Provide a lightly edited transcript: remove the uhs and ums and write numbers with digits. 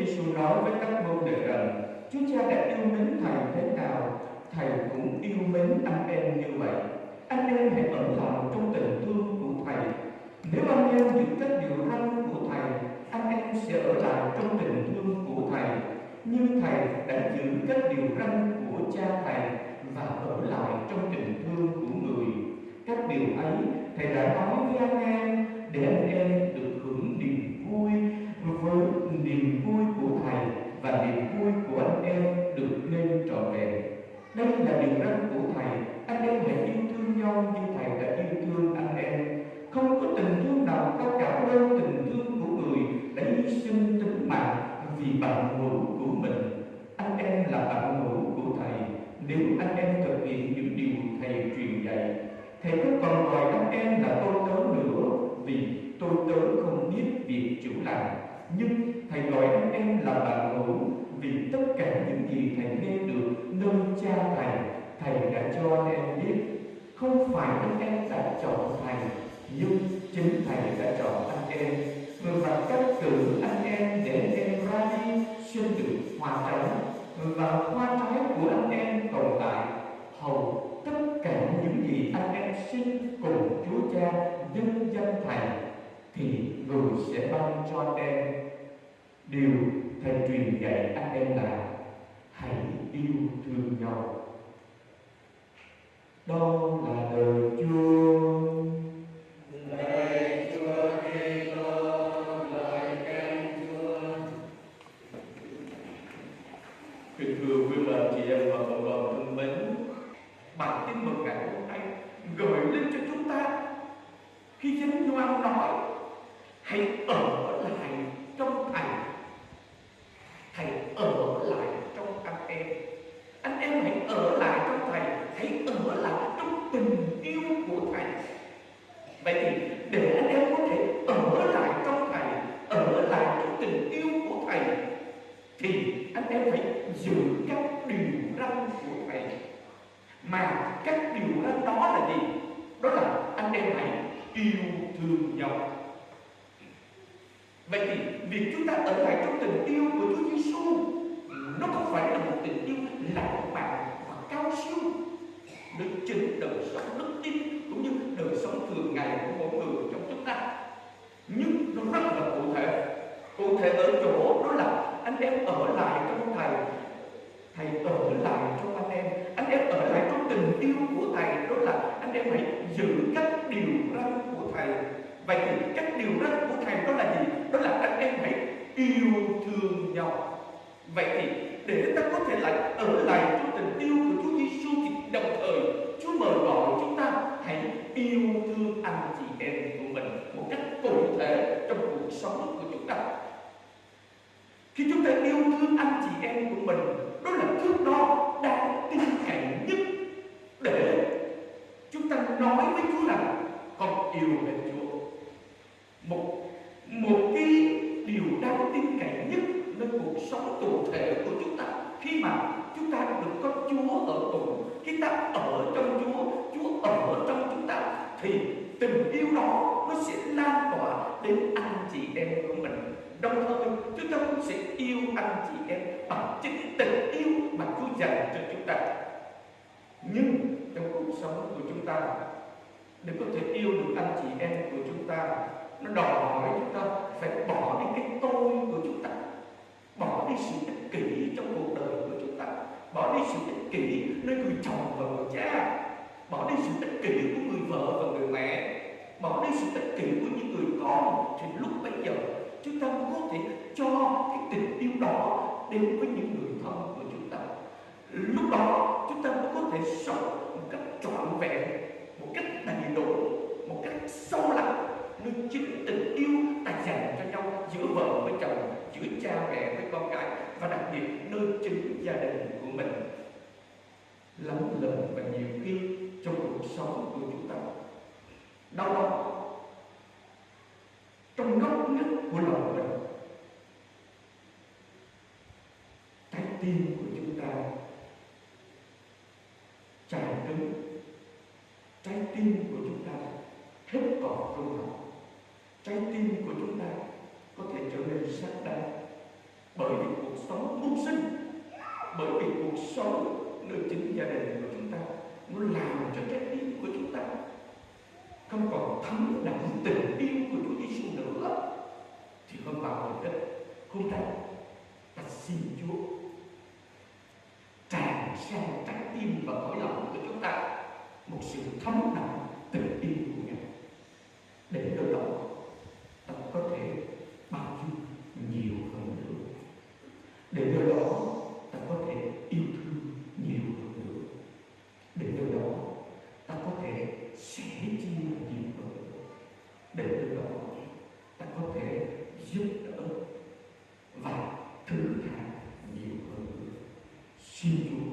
Giêsu nói với các môn đệ rằng Chúa Cha đã yêu mến Thầy thế nào, Thầy cũng yêu mến anh em như vậy. Anh em hãy ở lại trong tình thương của Thầy. Nếu anh em giữ các điều răn của Thầy, anh em sẽ ở lại trong tình thương của Thầy, như Thầy đã giữ các điều răn của Cha Thầy và ở lại trong tình thương của người. Các điều ấy Thầy đã nói với anh em để anh em được hưởng niềm vui với niềm vui của Thầy và niềm vui của anh em được nên trọn vẹn. Đây là điều răn của Thầy, anh em hãy yêu thương nhau như Thầy đã yêu thương anh em. Không có tình thương nào cao cả hơn tình thương của người đã hy sinh tính mạng vì bạn hữu của mình. Anh em là bạn hữu của Thầy nếu anh em thực hiện những điều Thầy truyền dạy. Thầy không còn gọi anh em là tôi tớ nữa, vì tôi tớ không biết việc chủ làm. Nhưng Thầy gọi anh em là bạn hữu, vì tất cả những gì Thầy nghe được nơi Cha Thầy, Thầy đã cho anh em biết. Không phải anh em đã chọn Thầy, nhưng chính Thầy đã chọn anh em và cắt cử anh em để anh em ra đi sinh được hoa trái, và hoa trái của anh em tồn tại, hầu tất cả những gì anh em xin cùng Chúa Cha nhân danh Thầy thì người sẽ ban cho anh em. Điều Thầy truyền dạy anh em là hãy yêu thương nhau. Đó là lời Chúa. Lời Chúa Kitô, lời khen Chúa. Kính thưa quý bà chị em và cộng đoàn thân mến, bản tin mừng ngày hôm nay gợi lên cho chúng ta khi Thánh Gioan nói hãy ở lại trong Thầy, Thầy ở lại trong anh em hãy ở lại trong Thầy, hãy ở lại trong tình yêu của Thầy. Vậy thì để anh em có thể ở lại trong Thầy, ở lại trong tình yêu của Thầy, thì anh em phải giữ các điều răn của Thầy. Mà các điều răn đó là gì? Đó là anh em hãy yêu thương nhau. Vậy thì việc chúng ta ở lại trong tình yêu của Chúa Giêsu nó không phải là một tình yêu lãng mạn và cao siêu. Nó chính đời sống đức tin cũng như đời sống thường ngày của mỗi người trong chúng ta. Nhưng nó rất là cụ thể. Cụ thể ở chỗ đó là anh em ở lại trong Thầy, Thầy ở lại trong anh em ở lại trong tình yêu của Thầy. Đó là anh em hãy giữ các điều răn của Thầy. Vậy thì các điều răn của Thầy đó là gì? Đó là anh em hãy yêu thương nhau. Vậy thì để ta có thể lại ở lại trong tình yêu của Chúa Giêsu thì đồng thời Chúa mời gọi chúng ta hãy yêu thương anh chị em của mình một cách cụ thể trong cuộc sống của chúng ta. Khi chúng ta yêu thương anh chị em của mình, đó là thước đo đáng tin cậy nhất để chúng ta nói với Chúa rằng con yêu mến Chúa. Một cái điều đáng tin cậy nhất nơi cuộc sống cụ thể của chúng ta, khi mà chúng ta được có Chúa ở cùng, khi ta ở trong Chúa, Chúa ở trong chúng ta, thì tình yêu đó nó sẽ lan tỏa đến anh chị em của mình. Đồng thời chúng ta cũng sẽ yêu anh chị em bằng chính tình yêu mà Chúa dành cho chúng ta. Nhưng trong cuộc sống của chúng ta, để có thể yêu được anh chị em của chúng ta, nó đòi hỏi chúng ta phải bỏ đi cái tôi của chúng ta, bỏ đi sự ích kỷ trong cuộc đời của chúng ta, bỏ đi sự ích kỷ nơi người chồng và người cha, bỏ đi sự ích kỷ của người vợ và người mẹ, bỏ đi sự ích kỷ của những người con. Thì lúc bấy giờ chúng ta mới có thể cho cái tình yêu đó đến với những người thân của chúng ta. Lúc đó chúng ta mới có thể sống một cách trọn vẹn, một cách đầy đủ, một cách sâu lắng nơi chính tình yêu ta dành cho nhau giữa vợ với chồng, giữa cha mẹ với con cái, và đặc biệt nơi chính gia đình của mình. Lắm lần và nhiều khi trong cuộc sống của chúng ta, đâu đó trong ngóc ngách của lòng mình, trái tim của chúng ta chảy cứng, trái tim của chúng ta hết còn rung động, trái tim của chúng ta có thể trở nên sắt đá, bởi Xin Chúa